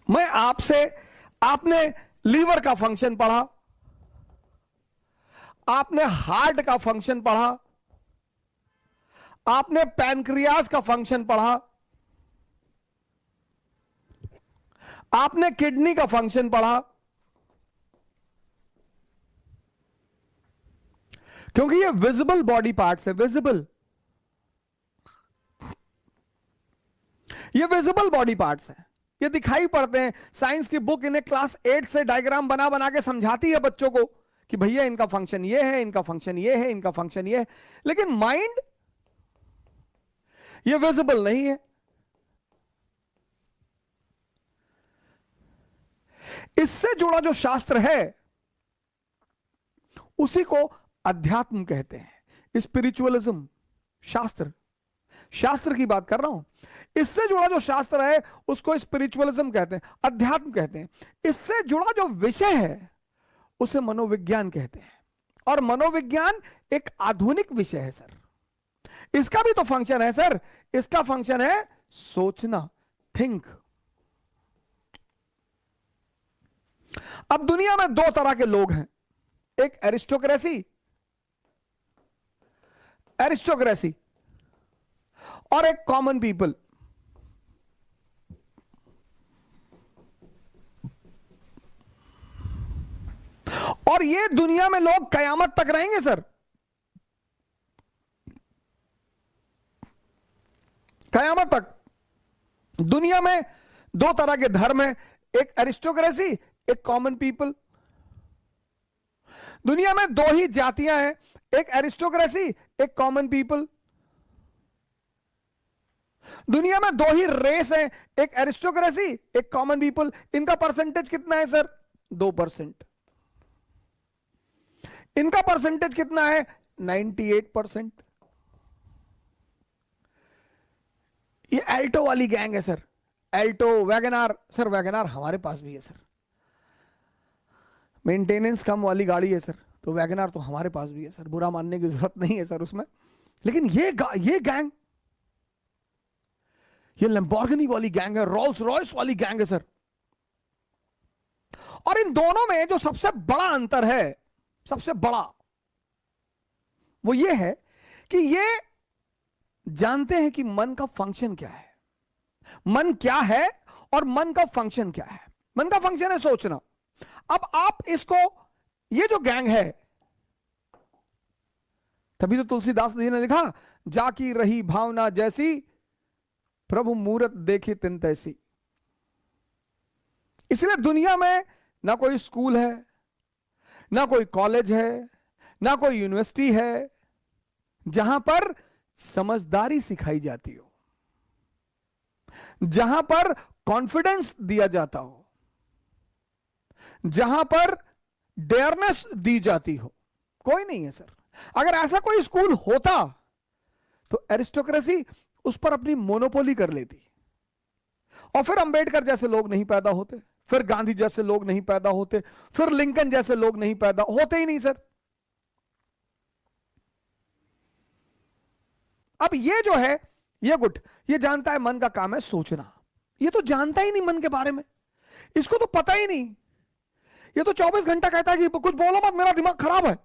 मैं आपसे, आपने लीवर का फंक्शन पढ़ा, आपने हार्ट का फंक्शन पढ़ा, आपने पैनक्रियास का फंक्शन पढ़ा, आपने किडनी का फंक्शन पढ़ा, क्योंकि ये विजिबल बॉडी पार्ट्स है, विजिबल, ये विजिबल बॉडी पार्ट्स हैं, ये दिखाई पड़ते हैं। साइंस की बुक इन्हें क्लास 8 से डायग्राम बना बना के समझाती है बच्चों को कि भैया इनका फंक्शन ये है, इनका फंक्शन ये है, इनका फंक्शन ये है। लेकिन माइंड ये विजिबल नहीं है। इससे जुड़ा जो शास्त्र है उसी को अध्यात्म कहते हैं, स्पिरिचुअलिज्म। शास्त्र, शास्त्र की बात कर रहा हूं। इससे जुड़ा जो शास्त्र है उसको स्पिरिचुअलिज्म कहते हैं, अध्यात्म कहते हैं। इससे जुड़ा जो विषय है उसे मनोविज्ञान कहते हैं। और मनोविज्ञान एक आधुनिक विषय है सर। इसका भी तो फंक्शन है सर, इसका फंक्शन है सोचना, थिंक। अब दुनिया में दो तरह के लोग हैं, एक एरिस्टोक्रेसी, एरिस्टोक्रेसी, और एक कॉमन पीपल। और ये दुनिया में लोग कयामत तक रहेंगे सर, कयामत तक। दुनिया में दो तरह के धर्म हैं, एक एरिस्टोक्रेसी, एक कॉमन पीपल। दुनिया में दो ही जातियां हैं, एक एरिस्टोक्रेसी, एक कॉमन पीपल। दुनिया में दो ही रेस हैं, एक एरिस्टोक्रेसी, एक कॉमन पीपल। इनका परसेंटेज कितना है सर? 2%। इनका परसेंटेज कितना है? 98%। ये एल्टो वाली गैंग है sir, Alto, WagonR. Sir WagonR हमारे पास भी है सर, मेंटेनेंस कम वाली गाड़ी है सर, तो वैगनार तो हमारे पास भी है सर, बुरा मानने की जरूरत नहीं है सर उसमें। लेकिन ये गैंग, ये लैम्बोर्गिनी वाली गैंग है, रोल्स रॉयस वाली गैंग है सर। और इन दोनों में जो सबसे बड़ा अंतर है, सबसे बड़ा, वो ये है कि ये जानते हैं कि मन का फंक्शन क्या है, मन क्या है और मन का फंक्शन क्या है। मन का फंक्शन है सोचना। अब आप इसको, ये जो गैंग है, तभी तो तुलसीदास जी ने लिखा, जाकी रही भावना जैसी, प्रभु मूरत देखे तिन तैसी। इसलिए दुनिया में ना कोई स्कूल है, ना कोई कॉलेज है, ना कोई यूनिवर्सिटी है जहां पर समझदारी सिखाई जाती हो, जहां पर कॉन्फिडेंस दिया जाता हो, जहां पर डेयरनेस दी जाती हो। कोई नहीं है सर। अगर ऐसा कोई स्कूल होता तो एरिस्टोक्रेसी उस पर अपनी मोनोपोली कर लेती, और फिर अंबेडकर जैसे लोग नहीं पैदा होते, फिर गांधी जैसे लोग नहीं पैदा होते, फिर लिंकन जैसे लोग नहीं पैदा होते ही नहीं सर। अब ये जो है, ये गुट, ये जानता है मन का काम है सोचना। ये तो जानता ही नहीं मन के बारे में, इसको तो पता ही नहीं। ये तो 24 घंटा कहता है कि कुछ बोलो मत, मेरा दिमाग खराब है।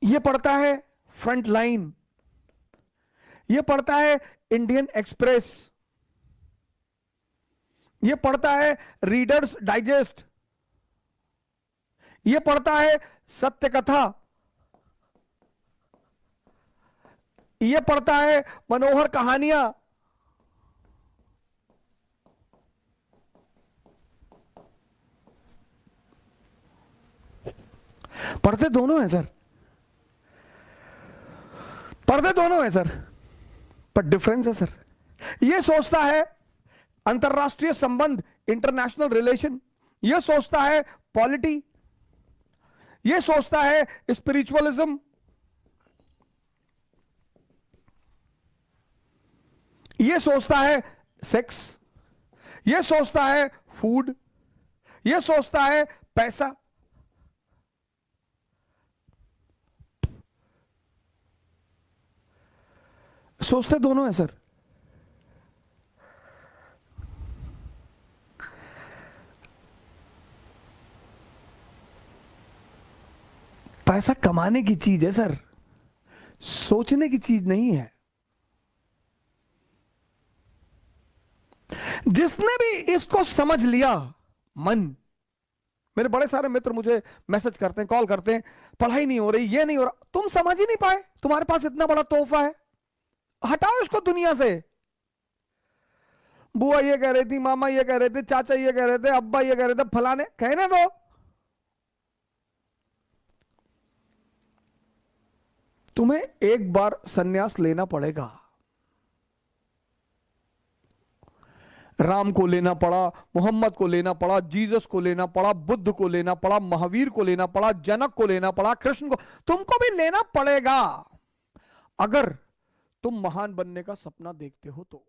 ये पढ़ता है फ्रंट लाइन, ये पढ़ता है इंडियन एक्सप्रेस, ये पढ़ता है रीडर्स डाइजेस्ट, ये पढ़ता है सत्य कथा, ये पढ़ता है मनोहर कहानियां। पढ़ते दोनों हैं सर, पढ़ते दोनों हैं सर, पर डिफरेंस है सर। ये सोचता है अंतरराष्ट्रीय संबंध, इंटरनेशनल रिलेशन, ये सोचता है पॉलिटी, ये सोचता है स्पिरिचुअलिज्म, ये सोचता है सेक्स, ये सोचता है फूड, ये सोचता है पैसा। सोचते दोनों हैं सर, पैसा कमाने की चीज है सर, सोचने की चीज नहीं है। जिसने भी इसको समझ लिया, मन, मेरे बड़े सारे मित्र मुझे मैसेज करते हैं, कॉल करते हैं, पढ़ाई नहीं हो रही, ये नहीं हो रहा। तुम समझ ही नहीं पाए, तुम्हारे पास इतना बड़ा तोहफा है, हटाओ इसको दुनिया से। बुआ ये कह रही थी, मामा ये कह रहे थे, चाचा ये कह रहे थे, अब्बा ये कह रहे थे, फलाने, कहने दो। तुम्हें एक बार सन्यास लेना पड़ेगा। राम को लेना पड़ा, मोहम्मद को लेना पड़ा, जीसस को लेना पड़ा, बुद्ध को लेना पड़ा, महावीर को लेना पड़ा, जनक को लेना पड़ा, कृष्ण को, तुमको भी लेना पड़ेगा अगर तुम महान बनने का सपना देखते हो तो।